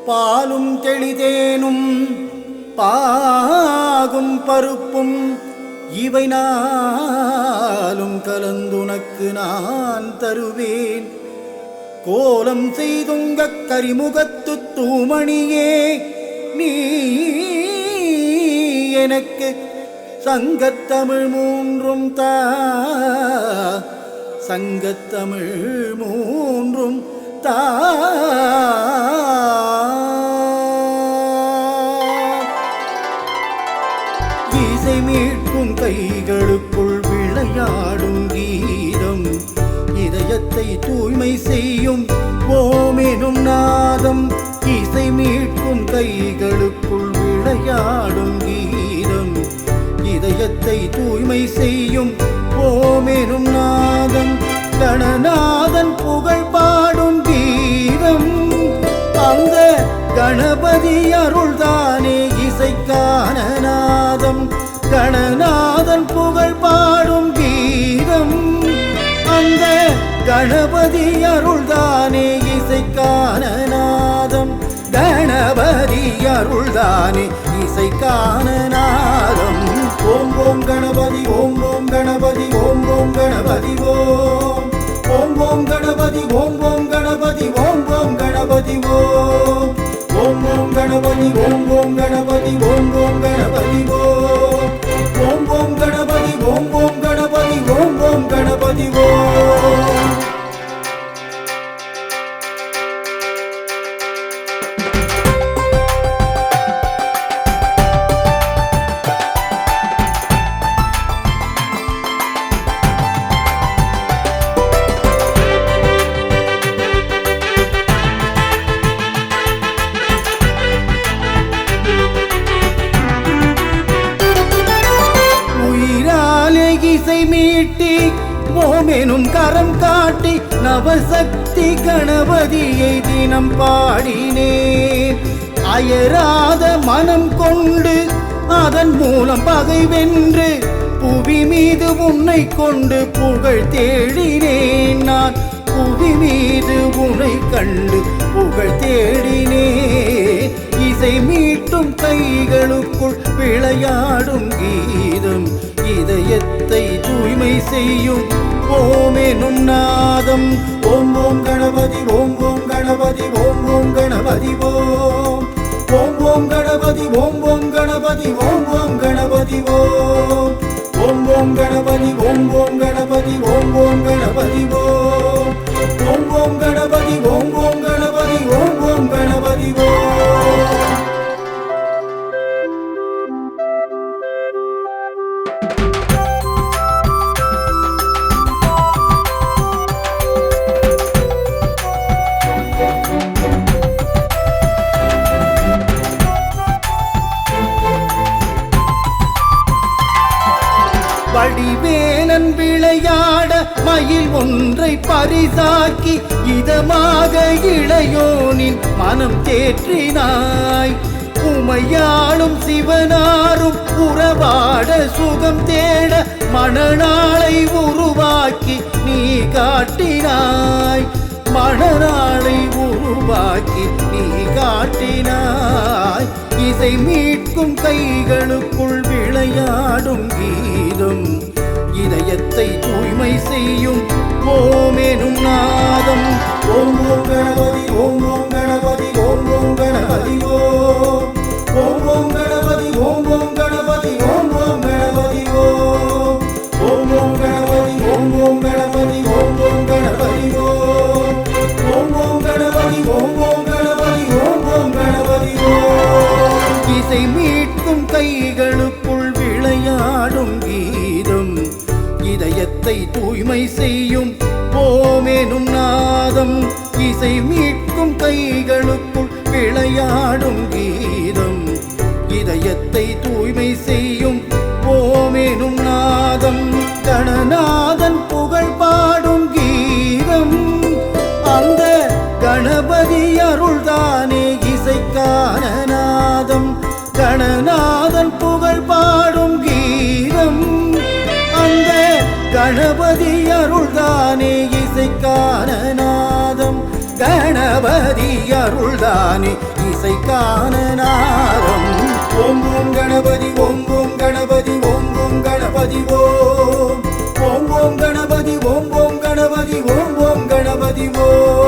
பாலும் தெளிதேனும் பாகும் பருப்பும் இவை நாளும் கலந்துனக்கு நான் தருவேன். கோலம் செய்துங்க கரிமுகத்து தூமணியே நீ எனக்கு சங்கத்தமிழ் மூன்றும் தா, சங்கத்தமிழ் மூன்றும் தா. இசை மீட்கும் கைகளுக்குள் விளையாடும் கீதம், இதயத்தை தூய்மை செய்யும் ஓமெனும் நாதம். இசை மீட்கும் கைகளுக்குள் விளையாடும் கீதம், இதயத்தை தூய்மை செய்யும் ஓமெனும் நாதம். கணநாதன் புகழ் பாடும் கீதம், அந்த கணபதி அருள்தானே இசைக்கான நாதம். கணநாதன் புகழ் பாடும் கீதம், அந்த கணபதி அருள்தானே இசைக்கான நாதம். கணபதி அருள்தானே இசைக்கான நாதம். ஓம் ஓம் கணபதி ஓம் ஓம் கணபதி ஓம் ஓம் கணபதி ஓம். ஓம் ஓம் கணபதி ஓம் ஓம் கணபதி ஓம் ஓம் கணபதி ஓம். ஓம் ஓம் கணபதி ஓம் ஓம் கணபதி ஓம் ஓம் கணபதி ஓம். ஓம் ஓம் கணபதி ஓம் ஓம் கணபதி ஓம் ஓம் கணபதி ஓம். இசை மீட்டி ஓமெனும் கரம் காட்டி நவசக்தி கணபதியை தினம் பாடினேன். அயராத மனம் கொண்டு அதன் மூலம் பகை வென்று புவி மீது உன்னை கொண்டு புகழ் தேடினேன். நான் புவி மீது உன்னை கண்டு புகழ் தேடினேன். இசை மீட்டும் கைகளுக்குள் விளையாடும் கீதம், இதயத்தை தூய்மை செய்யும் ஓமெனும் நாதம். ஓம் ஓம் கணபதி ஓம் ஓம் கணபதி ஓம் ஓம் கணபதி ஓம். ஓம் ஓம் கணபதி ஓம் ஓம் கணபதி ஓம் ஓம் கணபதி ஓம். ஓம் ஓம் கணபதி ஓம் ஓம் கணபதி ஓம் ஓம் கணபதி ஓம். ஓம் ஓம் கணபதி ஓம் ஓம் கணபதி ஓம் ஓம் கணபதி ஓம். வடிவேலன் விளையாட மயில் ஒன்றை பரிசாக்கி இதமாக இளையோனின் மனம் தேற்றினாய். உமையாளும் சிவனாரும் உறவாட சுகம் தேட மணநாளை உருவாக்கி நீ காட்டினாய். மணநாளை உருவாக்கி நீ காட்டினாய். இசை மீட்கும் கைகளுக்குள் விளையாடும் கீதம், இதயத்தை தூய்மை செய்யும் ஓமெனும் நாதம். ஓம் ஓம் கணபதி ஓம் ஓம் கணபதி ஓம் ஓம் கணபதி ஓம். ஓம் ஓம் கணபதி ஓம் ஓம் கணபதி ஓம் ஓம் கணபதி ஓம். ஓம் ஓம் கணபதி ஓம் ஓம் கணபதி ஓம் ஓம் கணபதி ஓம். ஓம் ஓம் கணபதி ஓம் ஓம் கணபதி ஓம் ஓம் கணபதி ஓம். இசை மீட்கும் கைகளுக்குள் விளையாடும் கீதம், இதயத்தை தூய்மை செய்யும் ஓமெனும் நாதம். இசை மீட்கும் கைகளுக்குள் விளையாடும் கீதம், இதயத்தை தூய்மை செய்யும் ஓமெனும் நாதம். கணநாதன் புகழ் பாடும் கீதம், அந்த கணபதி அருள்தானே இசைக்கான நாதம். கணநாதன் புகழ் பாடும் கீதம், அந்த கணபதி அருள்தானே இசைக்கான நாதம். கணபதி அருள்தானே இசைக்கான நாதம். ஓம் ஓம் கணபதி ஓம் ஓம் கணபதி ஓம் ஓம் கணபதி ஓம் ஓம் ஓம் கணபதி ஓம் ஓம் கணபதி ஓம் ஓம் கணபதி ஓம்.